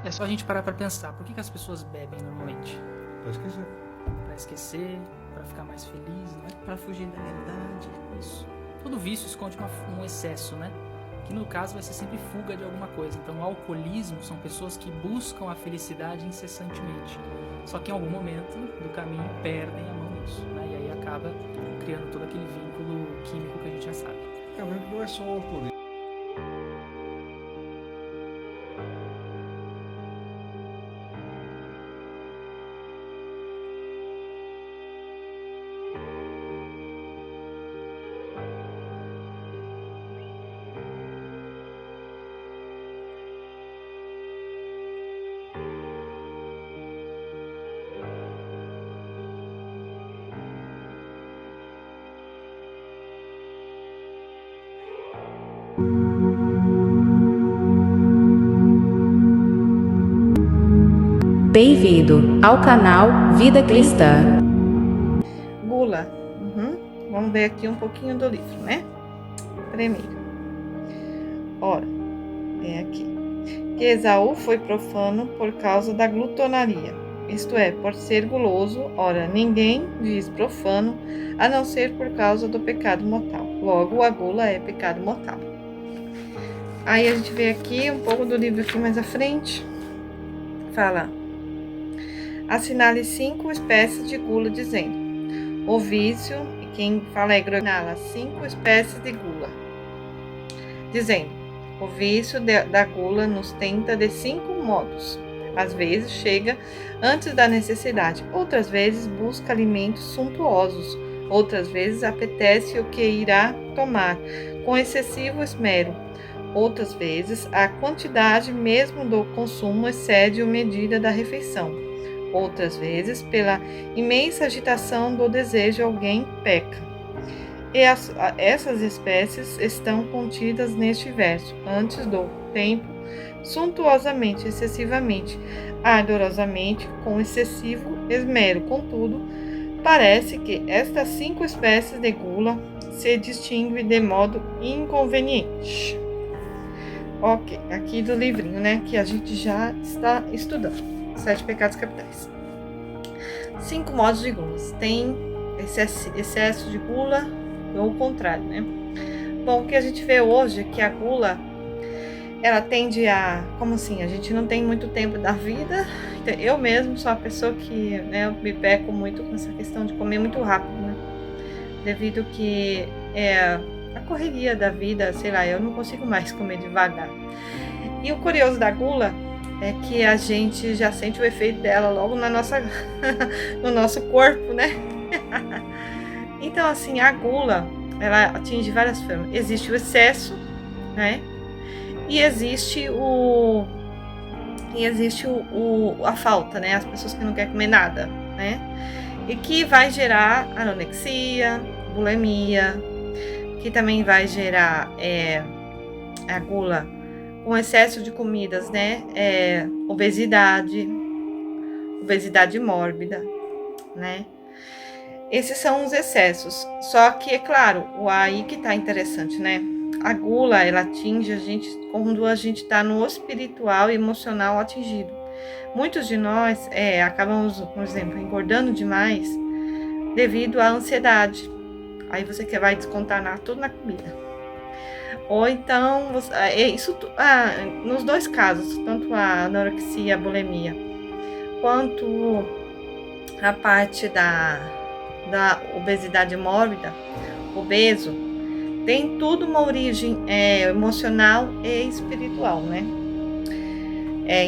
É só a gente parar pra pensar. Por que as pessoas bebem normalmente? Pra esquecer. Pra esquecer, pra ficar mais feliz, não é? Pra fugir da realidade. Isso. Todo vício esconde um excesso, né? Que no caso vai ser sempre fuga de alguma coisa. Então o alcoolismo são pessoas que buscam a felicidade incessantemente. Só que em algum momento do caminho perdem a mão nisso, né? E aí acaba criando todo aquele vínculo químico que a gente já sabe. É, mas não é só o alcoolismo. Bem-vindo ao canal Vida Cristã. Gula. Vamos ver aqui um pouquinho do livro, né? Primeiro. Ora, é aqui. Que Esaú foi profano por causa da glutonaria, isto é, por ser guloso. Ora, ninguém diz profano, a não ser por causa do pecado mortal. Logo, a gula é pecado mortal. Aí a gente vê aqui um pouco do livro aqui mais à frente. Fala: assinale 5 espécies de gula, dizendo: o vício, e quem fala é assinala 5 espécies de gula, dizendo: o vício da gula nos tenta de 5 modos. Às vezes chega antes da necessidade, outras vezes busca alimentos suntuosos, outras vezes apetece o que irá tomar, com excessivo esmero. Outras vezes a quantidade mesmo do consumo excede a medida da refeição. Outras vezes, pela imensa agitação do desejo, alguém peca. E essas espécies estão contidas neste verso, antes do tempo, suntuosamente, excessivamente, ardorosamente, com excessivo esmero. Contudo, parece que estas 5 espécies de gula se distinguem de modo inconveniente. Ok, aqui do livrinho, né, que a gente já está estudando. 7 pecados capitais. 5 modos de gulas. Tem excesso de gula ou o contrário, né? Bom, o que a gente vê hoje é que a gula, ela tende a... Como assim? A gente não tem muito tempo da vida. Eu mesmo sou uma pessoa que, né, eu me peco muito com essa questão de comer muito rápido, né? Devido que a correria da vida, sei lá, eu não consigo mais comer devagar. E o curioso da gula é que a gente já sente o efeito dela logo na nossa no nosso corpo, né? Então, assim, a gula, ela atinge várias formas. Existe o excesso, né? E existe a falta, né? As pessoas que não querem comer nada, né? E que vai gerar anorexia, bulimia, que também vai gerar a gula com excesso de comidas, né? Obesidade mórbida, né? Esses são os excessos. Só que, é claro, o aí que tá interessante, né? A gula, ela atinge a gente quando a gente tá no espiritual e emocional atingido. Muitos de nós acabamos, por exemplo, engordando demais devido à ansiedade. Aí você vai descontar tudo na comida. Ou então, nos dois casos, tanto a anorexia, a bulimia, quanto a parte da obesidade mórbida, obeso, tem tudo uma origem emocional e espiritual, né?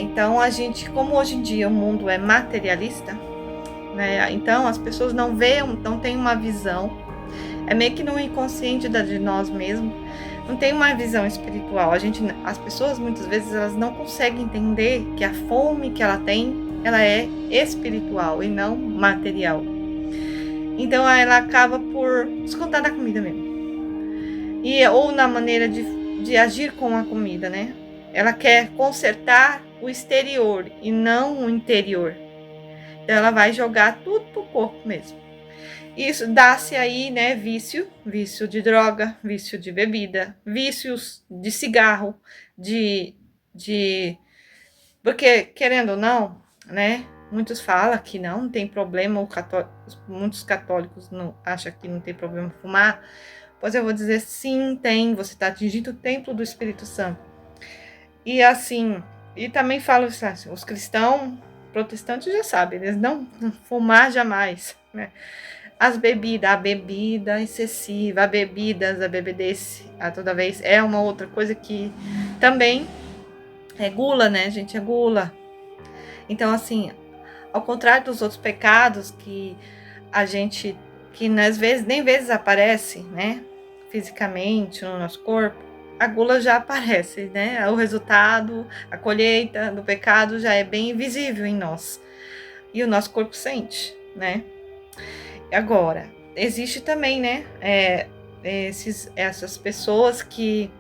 Então, a gente, como hoje em dia o mundo é materialista, né? Então, as pessoas não têm uma visão, é meio que no inconsciente de nós mesmos, não tem uma visão espiritual. As pessoas, muitas vezes, elas não conseguem entender que a fome que ela tem, ela é espiritual e não material. Então, ela acaba por descontar da comida mesmo. Ou na maneira de agir com a comida, né? Ela quer consertar o exterior e não o interior. Então, ela vai jogar tudo pro corpo mesmo. Isso dá-se aí, né, vício de droga, vício de bebida, vícios de cigarro, de Porque, querendo ou não, né? Muitos falam que não tem problema, muitos católicos não acham que não tem problema fumar. Pois eu vou dizer, sim, tem. Você está atingindo o templo do Espírito Santo. E assim, e também falo assim, os cristãos protestantes já sabem, eles não fumar jamais, né? A bebida excessiva, a bebedece a toda vez é uma outra coisa que também é gula, né, gente? É gula. Então, assim, ao contrário dos outros pecados que a gente, que às vezes, nem vezes aparece, né, fisicamente no nosso corpo, a gula já aparece, né? O resultado, a colheita do pecado já é bem visível em nós. E o nosso corpo sente, né? Agora, existe também, né, essas pessoas que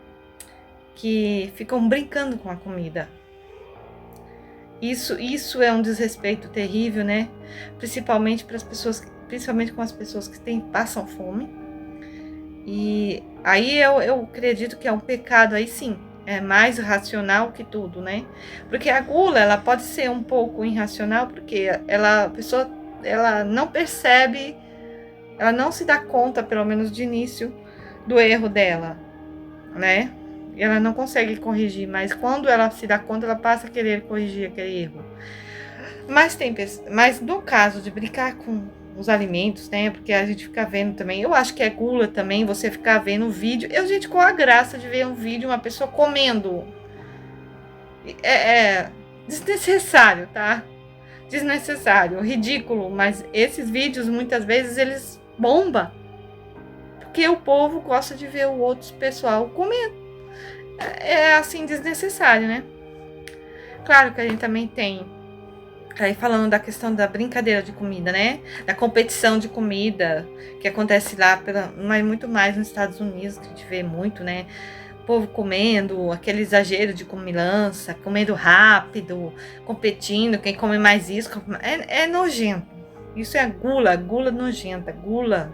ficam brincando com a comida. Isso é um desrespeito terrível, né? Principalmente para as pessoas, principalmente com as pessoas que passam fome. E aí eu acredito que é um pecado, aí sim, é mais racional que tudo, né? Porque a gula, ela pode ser um pouco irracional, porque a pessoa ela não percebe, ela não se dá conta, pelo menos de início, do erro dela, né? Ela não consegue corrigir, mas quando ela se dá conta, ela passa a querer corrigir aquele erro. Mas no caso de brincar com os alimentos, né? Porque a gente fica vendo também. Eu acho que é gula também você ficar vendo o vídeo. Gente, qual a graça de ver um vídeo, uma pessoa comendo? É desnecessário, tá? Desnecessário, ridículo. Mas esses vídeos, muitas vezes, eles bombam. Porque o povo gosta de ver o outro pessoal comendo. É assim, desnecessário, né? Claro que a gente também tem. Aí falando da questão da brincadeira de comida, né? Da competição de comida que acontece lá, mas muito mais nos Estados Unidos, que a gente vê muito, né? O povo comendo, aquele exagero de comilança, comendo rápido, competindo, quem come mais isso. É nojento. Isso é gula nojenta. Gula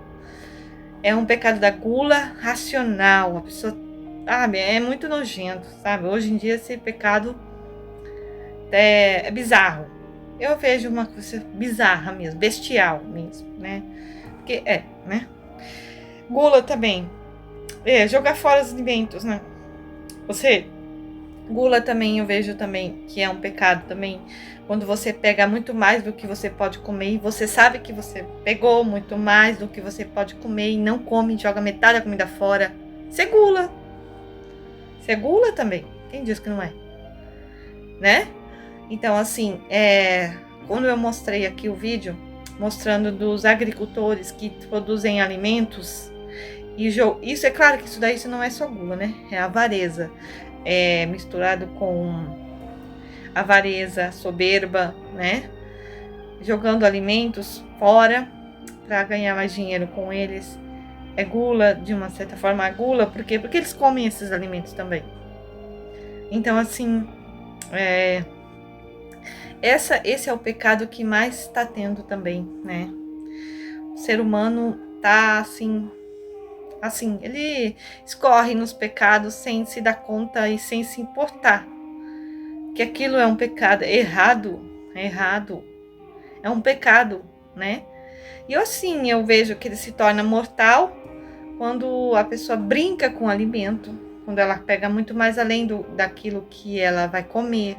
é um pecado da gula racional. A pessoa, sabe, é muito nojento, sabe? Hoje em dia esse pecado é bizarro. Eu vejo uma coisa bizarra mesmo, bestial mesmo, né? Porque né? Gula também. Jogar fora os alimentos, né? Gula também eu vejo também que é um pecado também. Quando você pega muito mais do que você pode comer e você sabe que você pegou muito mais do que você pode comer e não come, joga metade da comida fora. Isso é gula. Isso é gula também. Quem diz que não é? Né? Então, assim, quando eu mostrei aqui o vídeo, mostrando dos agricultores que produzem alimentos, e isso é claro que isso não é só gula, né? É avareza, misturado com avareza, soberba, né? Jogando alimentos fora para ganhar mais dinheiro com eles. É gula, de uma certa forma, gula, por quê? Porque eles comem esses alimentos também. Então, assim, esse é o pecado que mais está tendo também, né? O ser humano tá assim, ele escorre nos pecados sem se dar conta e sem se importar que aquilo é um pecado errado, é um pecado, né? E assim, eu vejo que ele se torna mortal quando a pessoa brinca com o alimento, quando ela pega muito mais além daquilo que ela vai comer.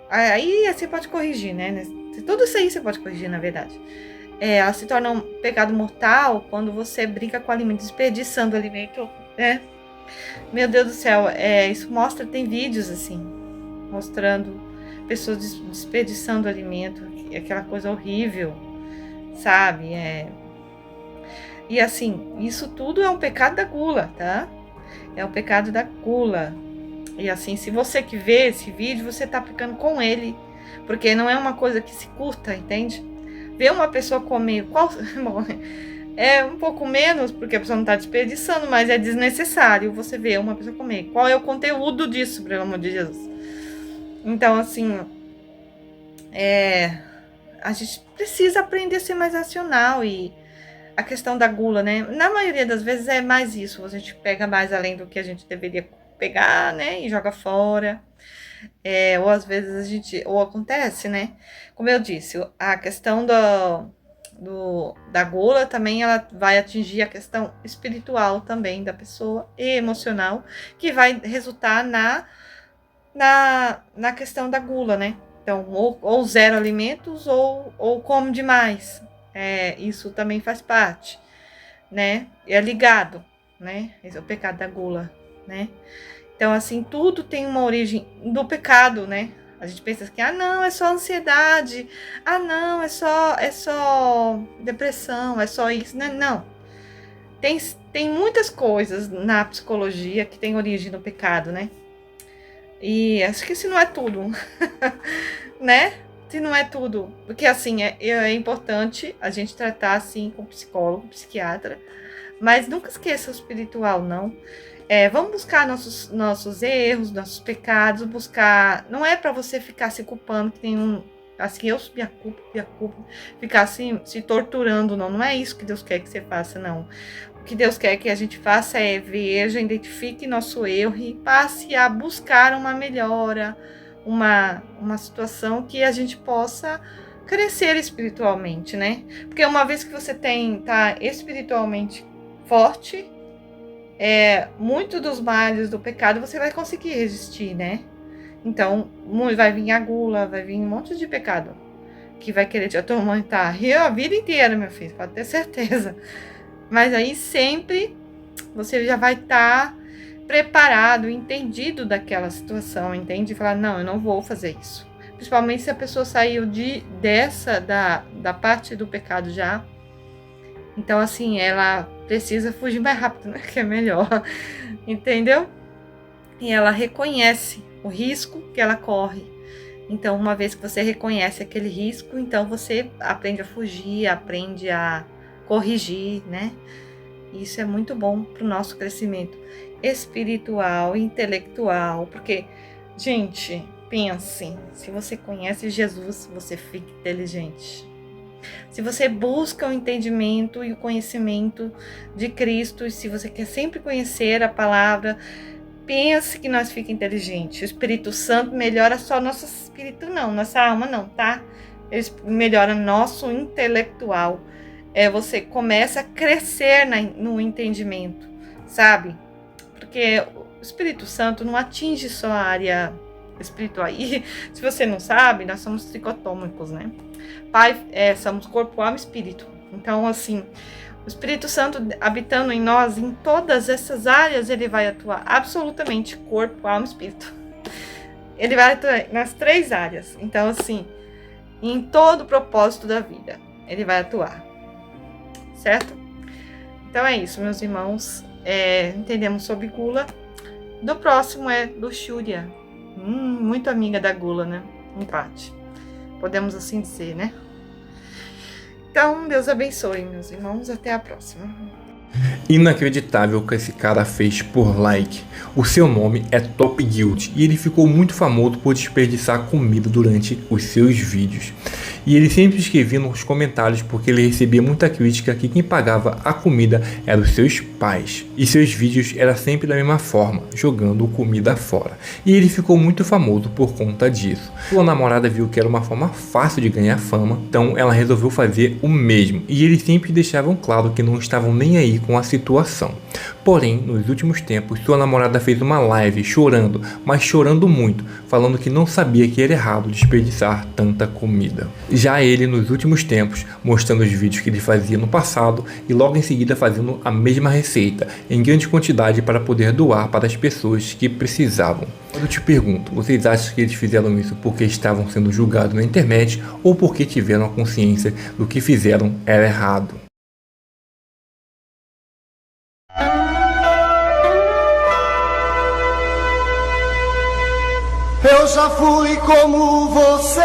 Aí você pode corrigir, né? Tudo isso aí você pode corrigir, na verdade. Ela se torna um pecado mortal quando você brinca com o alimento, desperdiçando o alimento, né? Meu Deus do céu, isso mostra, tem vídeos assim, mostrando pessoas desperdiçando alimento, aquela coisa horrível, sabe? E assim, isso tudo é um pecado da gula, tá? É um pecado da gula. E assim, se você que vê esse vídeo, você tá aplicando com ele. Porque não é uma coisa que se curta, entende? Ver uma pessoa comer, é um pouco menos, porque a pessoa não tá desperdiçando, mas é desnecessário você ver uma pessoa comer. Qual é o conteúdo disso, pelo amor de Jesus? Então, assim, a gente precisa aprender a ser mais racional. E a questão da gula, né? Na maioria das vezes é mais isso. A gente pega mais além do que a gente deveria pegar, né? E joga fora. Ou às vezes ou acontece, né? Como eu disse, a questão da gula também, ela vai atingir a questão espiritual também da pessoa e emocional, que vai resultar na questão da gula, né? Então, ou zero alimentos ou come demais. Isso também faz parte, né? É ligado, né? Esse é o pecado da gula, né? Então, assim, tudo tem uma origem do pecado, né? A gente pensa que, não, é só ansiedade. Não, é só depressão, é só isso. Não. Tem muitas coisas na psicologia que tem origem no pecado, né? E acho que isso não é tudo, né? Se não é tudo. Porque, assim, é importante a gente tratar, assim, com psicólogo, psiquiatra. Mas nunca esqueça o espiritual, não. Vamos buscar nossos erros, nossos pecados, buscar... Não é para você ficar se culpando, que tem assim, eu minha culpa, ficar assim, se torturando, não. Não é isso que Deus quer que você faça, não. O que Deus quer que a gente faça é veja, identifique nosso erro e passe a buscar uma melhora, uma situação que a gente possa crescer espiritualmente, né? Porque uma vez que você tá espiritualmente forte, muito dos males do pecado você vai conseguir resistir, né? Então, vai vir a gula, vai vir um monte de pecado que vai querer te atormentar a vida inteira, meu filho, pode ter certeza. Mas aí sempre você já vai estar preparado, entendido daquela situação, entende? E falar, não, eu não vou fazer isso. Principalmente se a pessoa saiu da parte do pecado já. Então, assim, ela precisa fugir mais rápido, né? Que é melhor, entendeu? E ela reconhece o risco que ela corre. Então, uma vez que você reconhece aquele risco, então você aprende a fugir, aprende a corrigir, né? Isso é muito bom para o nosso crescimento espiritual, intelectual, porque, gente, pense, se você conhece Jesus, você fica inteligente. Se você busca o entendimento e o conhecimento de Cristo, e se você quer sempre conhecer a palavra, pense que nós fica inteligente. O Espírito Santo melhora só nosso espírito, não, nossa alma não, tá? Ele melhora nosso intelectual. Você começa a crescer no entendimento, sabe? Porque o Espírito Santo não atinge só a área espiritual. E se você não sabe, nós somos tricotômicos, né? Somos corpo, alma e espírito. Então, assim, o Espírito Santo habitando em nós, em todas essas áreas, ele vai atuar absolutamente, corpo, alma e espírito. Ele vai atuar nas 3 áreas. Então, assim, em todo o propósito da vida, ele vai atuar. Certo? Então é isso, meus irmãos. Entendemos sobre gula. Do próximo é luxúria. Muito amiga da gula, né? Empate. Podemos assim dizer, né? Então, Deus abençoe, meus irmãos. Até a próxima. Inacreditável o que esse cara fez por like. O seu nome é Top Guild e ele ficou muito famoso por desperdiçar comida durante os seus vídeos. E ele sempre escrevia nos comentários porque ele recebia muita crítica que quem pagava a comida eram os seus pais. E seus vídeos eram sempre da mesma forma, jogando comida fora. E ele ficou muito famoso por conta disso. Sua namorada viu que era uma forma fácil de ganhar fama, então ela resolveu fazer o mesmo. E eles sempre deixavam claro que não estavam nem aí com a situação. Porém, nos últimos tempos, sua namorada fez uma live chorando, mas chorando muito, falando que não sabia que era errado desperdiçar tanta comida. Já ele, nos últimos tempos, mostrando os vídeos que ele fazia no passado e logo em seguida fazendo a mesma receita, em grande quantidade para poder doar para as pessoas que precisavam. Eu te pergunto, vocês acham que eles fizeram isso porque estavam sendo julgados na internet ou porque tiveram a consciência do que fizeram era errado? Eu já fui como você,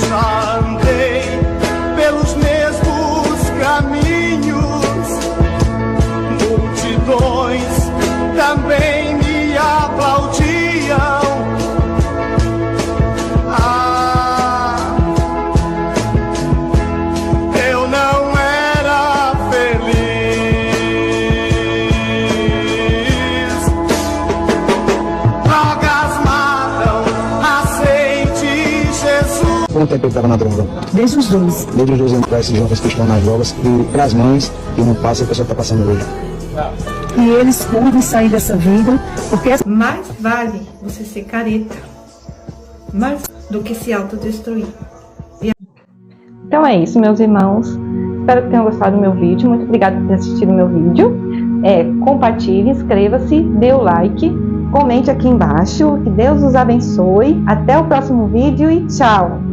já andei pelos mesmos caminhos, multidões também me aplaudiam. Eu não era feliz. Quanto tempo ele estava na droga? Desde os 12. Desde os 12 anos para esses jovens que estão nas drogas e para as mães que não passam, a pessoa está passando hoje. E eles podem sair dessa vida, porque Mais vale você ser careta, mais do que se autodestruir. Então é isso, meus irmãos. Espero que tenham gostado do meu vídeo. Muito obrigada por ter assistido o meu vídeo. Compartilhe, inscreva-se, dê o like, comente aqui embaixo. Que Deus os abençoe. Até o próximo vídeo e tchau!